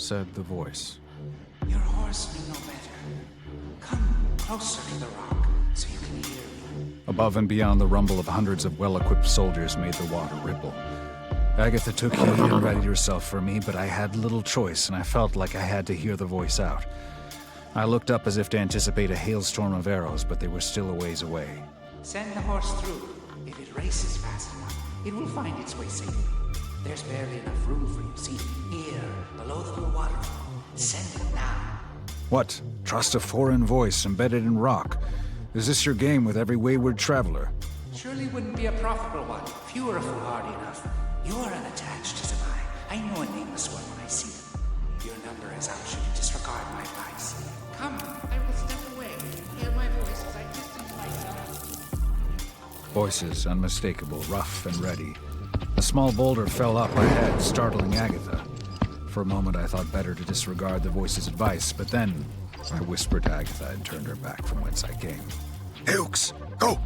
said the voice. Your horse may know better. Come closer to the rock so you can hear me. Above and beyond the rumble of hundreds of well-equipped soldiers made the water ripple. Agatha took heed and readied herself for me, but I had little choice, and I felt like I had to hear the voice out. I looked up as if to anticipate a hailstorm of arrows, but they were still a ways away. Send the horse through. If it races fast enough, it will find its way safely. There's barely enough room for you. See, here, below the little waterfall. Send it now. What? Trust a foreign voice embedded in rock? Is this your game with every wayward traveler? Surely wouldn't be a profitable one if you were foolhardy enough. You are unattached as am I. I know a nameless one when I see them. Your number is out should you disregard my advice. Come, I will step away. Hear my voice as I distance myself. Voices, unmistakable, rough and ready. A small boulder fell up ahead, startling Agatha. For a moment I thought better to disregard the voice's advice, but then I whispered to Agatha and turned her back from whence I came. Hukes, go!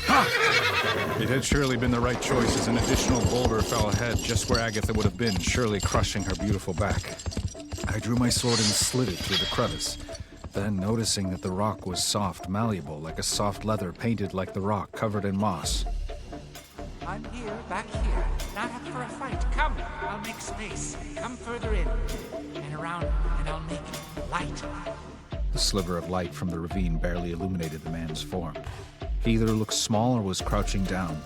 Ha! It had surely been the right choice as an additional boulder fell ahead just where Agatha would have been, surely crushing her beautiful back. I drew my sword and slid it through the crevice. Then, noticing that the rock was soft, malleable, like a soft leather painted like the rock, covered in moss. I'm here, back here. Not up for a fight. Come, I'll make space. Come further in. And around, and I'll make light. The sliver of light from the ravine barely illuminated the man's form. He either looked small or was crouching down.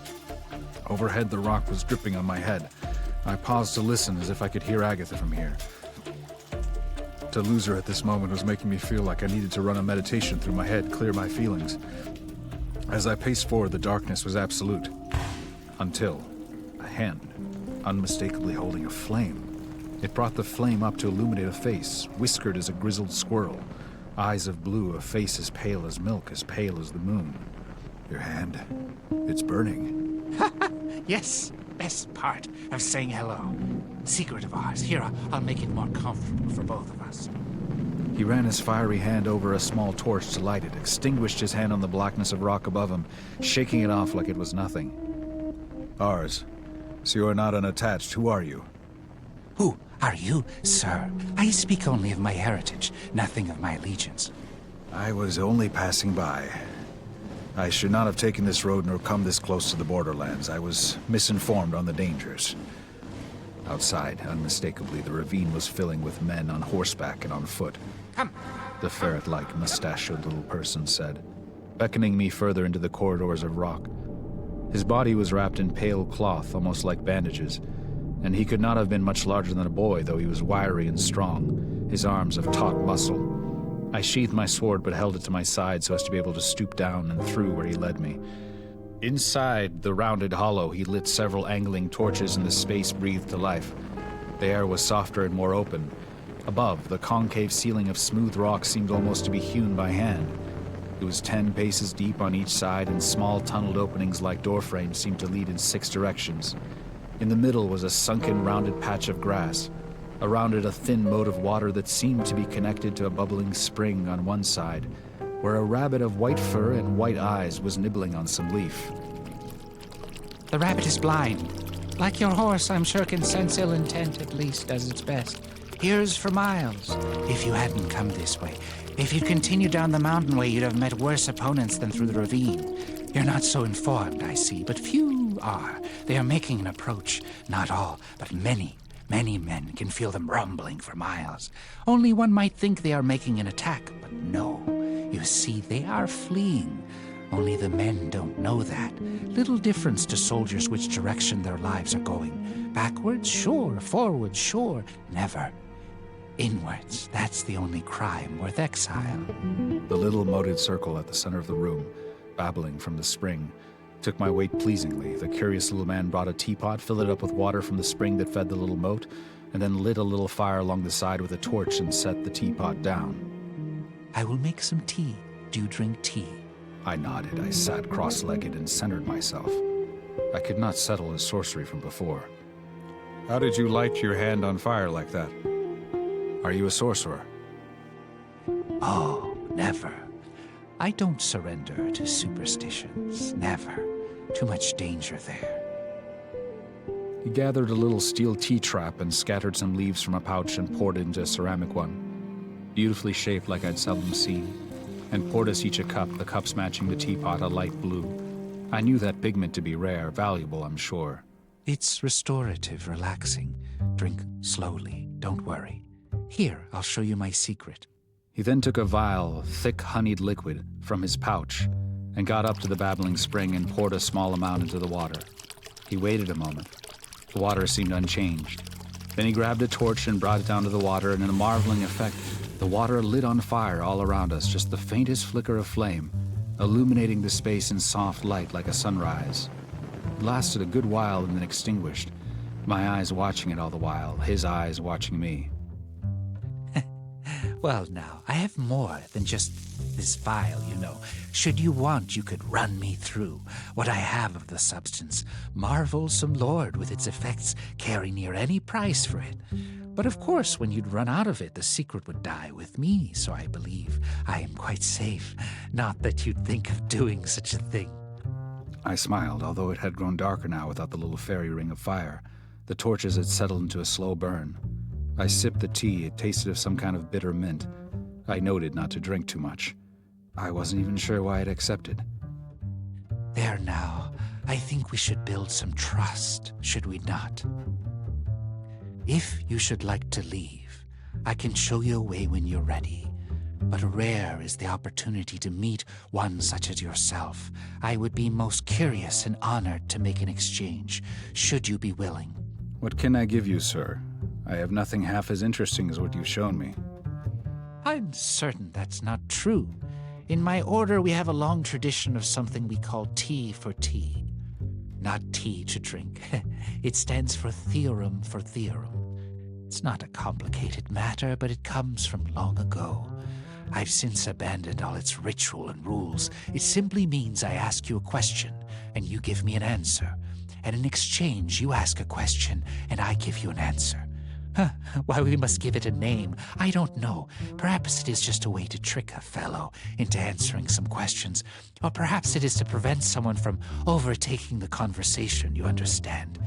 Overhead, the rock was dripping on my head. I paused to listen as if I could hear Agatha from here. To lose her at this moment was making me feel like I needed to run a meditation through my head, clear my feelings. As I paced forward, the darkness was absolute. Until a hand, unmistakably holding a flame. It brought the flame up to illuminate a face, whiskered as a grizzled squirrel. Eyes of blue, a face as pale as milk, as pale as the moon. Your hand, it's burning. Yes, best part of saying hello. Secret of ours. Here, I'll make it more comfortable for both of us. He ran his fiery hand over a small torch to light it, extinguished his hand on the blackness of rock above him, shaking it off like it was nothing. Ours. So you are not unattached. Who are you? Who are you, sir? I speak only of my heritage, nothing of my allegiance. I was only passing by. I should not have taken this road nor come this close to the borderlands. I was misinformed on the dangers. Outside, unmistakably, the ravine was filling with men on horseback and on foot. Come. The ferret-like, mustachioed little person said, beckoning me further into the corridors of rock. His body was wrapped in pale cloth, almost like bandages, and he could not have been much larger than a boy, though he was wiry and strong, his arms of taut muscle. I sheathed my sword but held it to my side so as to be able to stoop down and through where he led me. Inside the rounded hollow, he lit several angling torches and the space breathed to life. The air was softer and more open. Above, the concave ceiling of smooth rock seemed almost to be hewn by hand. It was 10 paces deep on each side, and small tunneled openings like doorframes seemed to lead in 6 directions. In the middle was a sunken, rounded patch of grass. Around it, a thin moat of water that seemed to be connected to a bubbling spring on one side, where a rabbit of white fur and white eyes was nibbling on some leaf. The rabbit is blind. Like your horse, I'm sure can sense ill intent, at least, does its best. Hears for miles. If you hadn't come this way, if you'd continued down the mountain way, you'd have met worse opponents than through the ravine. You're not so informed, I see, but few are. They are making an approach. Not all, but many men can feel them rumbling for miles. Only one might think they are making an attack, but no. You see, they are fleeing. Only the men don't know that. Little difference to soldiers which direction their lives are going. Backwards, sure. Forwards, sure. Never. Inwards, that's the only crime worth exile. The little moated circle at the center of the room, babbling from the spring, took my weight pleasingly. The curious little man brought a teapot, filled it up with water from the spring that fed the little moat, and then lit a little fire along the side with a torch and set the teapot down. I will make some tea. Do you drink tea? I nodded. I sat cross-legged and centered myself. I could not settle his sorcery from before. How did you light your hand on fire like that? Are you a sorcerer? Oh, never. I don't surrender to superstitions. Never. Too much danger there. He gathered a little steel tea trap and scattered some leaves from a pouch and poured it into a ceramic one, beautifully shaped like I'd seldom seen, and poured us each a cup, the cups matching the teapot, a light blue. I knew that pigment to be rare, valuable, I'm sure. It's restorative, relaxing. Drink slowly, don't worry. Here, I'll show you my secret. He then took a vial of thick honeyed liquid from his pouch and got up to the babbling spring and poured a small amount into the water. He waited a moment. The water seemed unchanged. Then he grabbed a torch and brought it down to the water, and in a marveling effect, the water lit on fire all around us, just the faintest flicker of flame, illuminating the space in soft light like a sunrise. It lasted a good while and then extinguished, my eyes watching it all the while, his eyes watching me. Well, now, I have more than just this vial, you know. Should you want, you could run me through what I have of the substance. Marvelsome lord, with its effects, carry near any price for it. But of course, when you'd run out of it, the secret would die with me, so I believe I am quite safe. Not that you'd think of doing such a thing. I smiled, although it had grown darker now without the little fairy ring of fire. The torches had settled into a slow burn. I sipped the tea. It tasted of some kind of bitter mint. I noted not to drink too much. I wasn't even sure why I'd accepted. There now, I think we should build some trust, should we not? If you should like to leave, I can show you a way when you're ready. But rare is the opportunity to meet one such as yourself. I would be most curious and honored to make an exchange, should you be willing. What can I give you, sir? I have nothing half as interesting as what you've shown me. I'm certain that's not true. In my order, we have a long tradition of something we call tea for tea. Not tea to drink. It stands for theorem for theorem. It's not a complicated matter, but it comes from long ago. I've since abandoned all its ritual and rules. It simply means I ask you a question, and you give me an answer. And in exchange, you ask a question, and I give you an answer. Why we must give it a name, I don't know. Perhaps it is just a way to trick a fellow into answering some questions. Or perhaps it is to prevent someone from overtaking the conversation, you understand.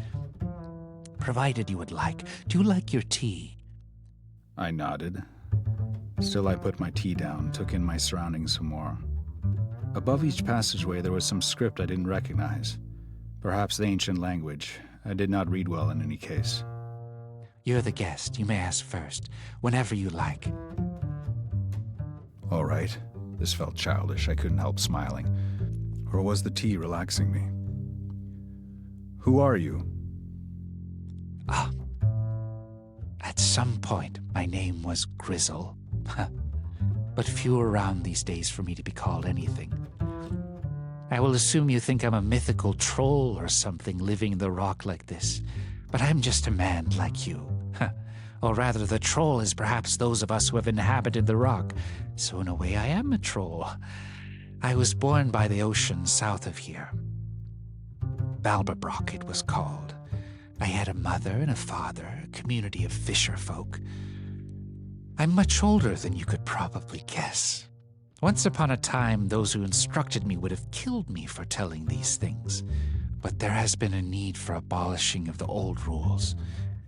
Provided you would like. Do you like your tea? I nodded. Still, I put my tea down, took in my surroundings some more. Above each passageway, there was some script I didn't recognize. Perhaps the ancient language. I did not read well in any case. You're the guest. You may ask first, whenever you like. All right. This felt childish. I couldn't help smiling. Or was the tea relaxing me? Who are you? At some point, my name was Grizzle. But few are around these days for me to be called anything. I will assume you think I'm a mythical troll or something living in the rock like this. But I'm just a man like you. Or rather, the troll is perhaps those of us who have inhabited the rock. So in a way, I am a troll. I was born by the ocean south of here. Balberbrock, it was called. I had a mother and a father, a community of fisher folk. I'm much older than you could probably guess. Once upon a time, those who instructed me would have killed me for telling these things. But there has been a need for abolishing of the old rules.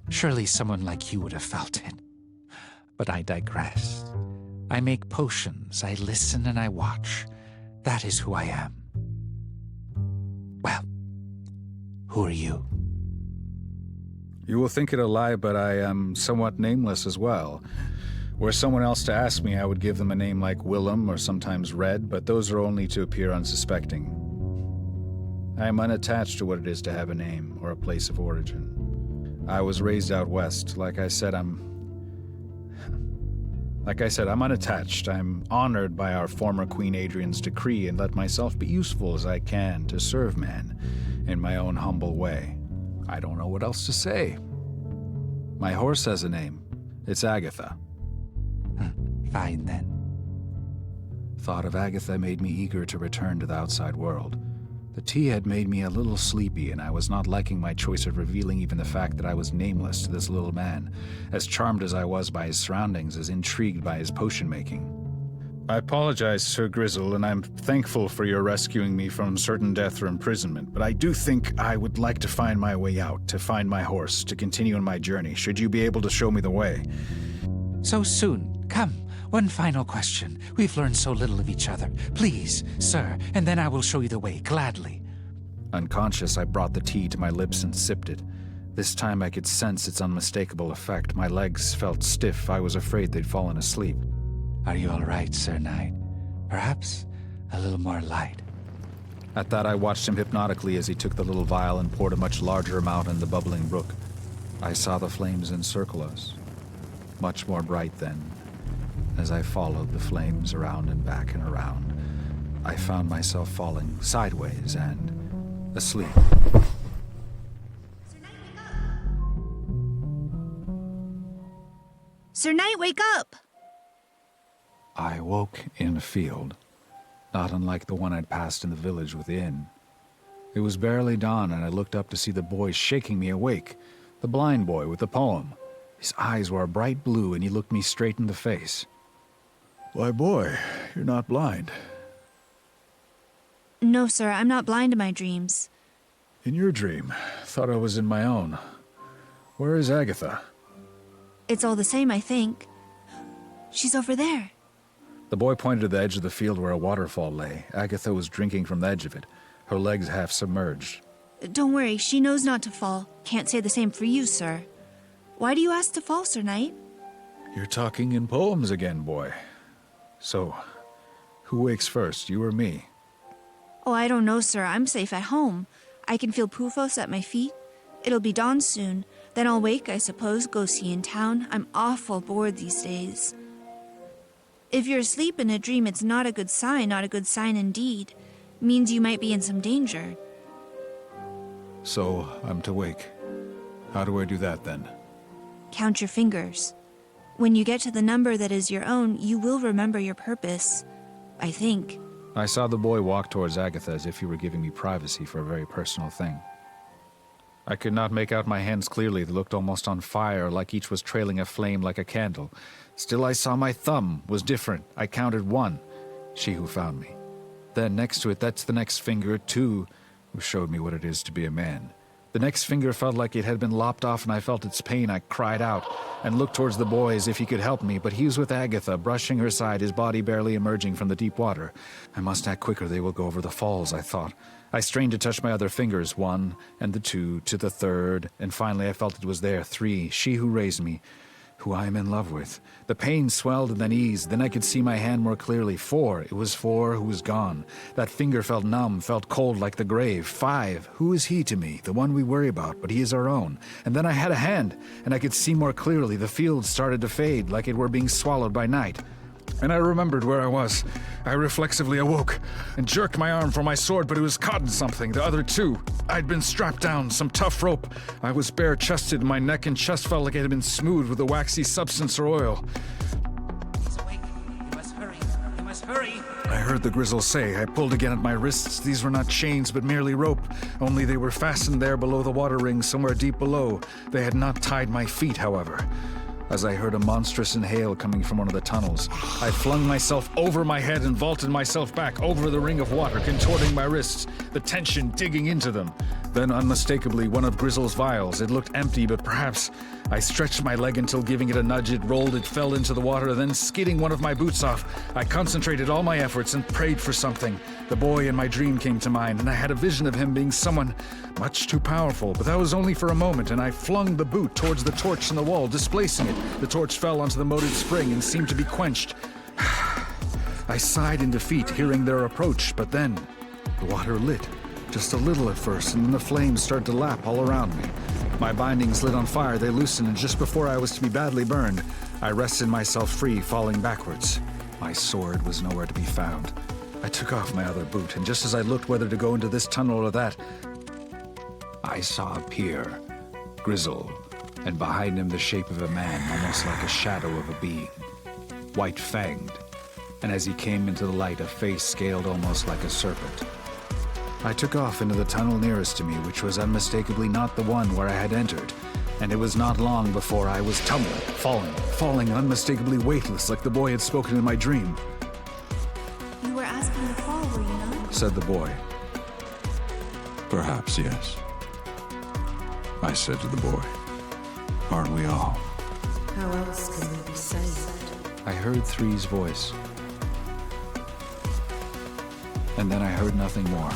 Surely someone like you would have felt it. But I digress. I make potions, I listen and I watch. That is who I am. Well, who are you? You will think it a lie, but I am somewhat nameless as well. Were someone else to ask me, I would give them a name like Willem or sometimes Red, but those are only to appear unsuspecting. I am unattached to what it is to have a name or a place of origin. I was raised out west. Like I said, I'm unattached. I'm honored by our former Queen Adrian's decree and let myself be useful as I can to serve man in my own humble way. I don't know what else to say. My horse has a name. It's Agatha. Fine then. Thought of Agatha made me eager to return to the outside world. The tea had made me a little sleepy, and I was not liking my choice of revealing even the fact that I was nameless to this little man, as charmed as I was by his surroundings, as intrigued by his potion making. I apologize, Sir Grizzle, and I'm thankful for your rescuing me from certain death or imprisonment, but I do think I would like to find my way out, to find my horse, to continue on my journey. Should you be able to show me the way? So soon. Come, one final question. We've learned so little of each other. Please, sir, and then I will show you the way, gladly. Unconscious, I brought the tea to my lips and sipped it. This time I could sense its unmistakable effect. My legs felt stiff. I was afraid they'd fallen asleep. Are you all right, Sir Knight? Perhaps a little more light. At that, I watched him hypnotically as he took the little vial and poured a much larger amount in the bubbling brook. I saw the flames encircle us, much more bright then. As I followed the flames around and back and around, I found myself falling sideways and asleep. Sir Knight, wake up! I woke in a field, not unlike the one I'd passed in the village within. It was barely dawn, and I looked up to see the boy shaking me awake, the blind boy with the poem. His eyes were a bright blue, and he looked me straight in the face. Why, boy, you're not blind. No, sir, I'm not blind in my dreams. In your dream? Thought I was in my own. Where is Agatha? It's all the same, I think. She's over there. The boy pointed to the edge of the field where a waterfall lay. Agatha was drinking from the edge of it, her legs half submerged. Don't worry, she knows not to fall. Can't say the same for you, sir. Why do you ask to fall, Sir Knight? You're talking in poems again, boy. So, who wakes first, you or me? Oh, I don't know, sir. I'm safe at home. I can feel Pufos at my feet. It'll be dawn soon. Then I'll wake, I suppose, go see in town. I'm awful bored these days. If you're asleep in a dream, it's not a good sign indeed. Means you might be in some danger. So, I'm to wake. How do I do that, then? Count your fingers. When you get to the number that is your own, you will remember your purpose. I think. I saw the boy walk towards Agatha as if he were giving me privacy for a very personal thing. I could not make out my hands clearly. They looked almost on fire, like each was trailing a flame like a candle. Still, I saw my thumb was different. I counted 1. She who found me. Then, next to it, that's the next finger, 2, who showed me what it is to be a man. The next finger felt like it had been lopped off, and I felt its pain. I cried out and looked towards the boy as if he could help me, but he was with Agatha, brushing her side, his body barely emerging from the deep water. I must act quicker. They will go over the falls, I thought. I strained to touch my other fingers, 1, and the 2, to the 3rd, and finally I felt it was there, 3, she who raised me, who I am in love with. The pain swelled and then eased. Then I could see my hand more clearly. 4, it was 4 who was gone. That finger felt numb, felt cold like the grave. 5, who is he to me? The one we worry about, but he is our own. And then I had a hand, and I could see more clearly. The field started to fade, like it were being swallowed by night. And I remembered where I was. I reflexively awoke and jerked my arm for my sword, but it was caught in something. The other 2. I'd been strapped down, some tough rope. I was bare-chested, and my neck and chest felt like it had been smoothed with a waxy substance or oil. He's awake. You must hurry. You must hurry. I heard the Grizzle say. I pulled again at my wrists. These were not chains, but merely rope. Only they were fastened there below the water ring, somewhere deep below. They had not tied my feet, however. As I heard a monstrous inhale coming from one of the tunnels, I flung myself over my head and vaulted myself back over the ring of water, contorting my wrists, the tension digging into them. Then, unmistakably, one of Grizzle's vials. It looked empty, but perhaps I stretched my leg until, giving it a nudge, it rolled, it fell into the water, then skidding one of my boots off, I concentrated all my efforts and prayed for something. The boy in my dream came to mind, and I had a vision of him being someone much too powerful, but that was only for a moment, and I flung the boot towards the torch in the wall, displacing it. The torch fell onto the moated spring and seemed to be quenched. I sighed in defeat, hearing their approach, but then the water lit. Just a little at first, and then the flames started to lap all around me. My bindings lit on fire, they loosened, and just before I was to be badly burned, I wrested myself free, falling backwards. My sword was nowhere to be found. I took off my other boot, and just as I looked whether to go into this tunnel or that, I saw Pierre, Grizzle, and behind him the shape of a man, almost like a shadow of a being, white-fanged, and as he came into the light, a face scaled almost like a serpent. I took off into the tunnel nearest to me, which was unmistakably not the one where I had entered, and it was not long before I was tumbling, falling unmistakably weightless like the boy had spoken in my dream. said the boy. Perhaps, yes. I said to the boy, aren't we all? How else can we be saved? I heard Three's voice. And then I heard nothing more.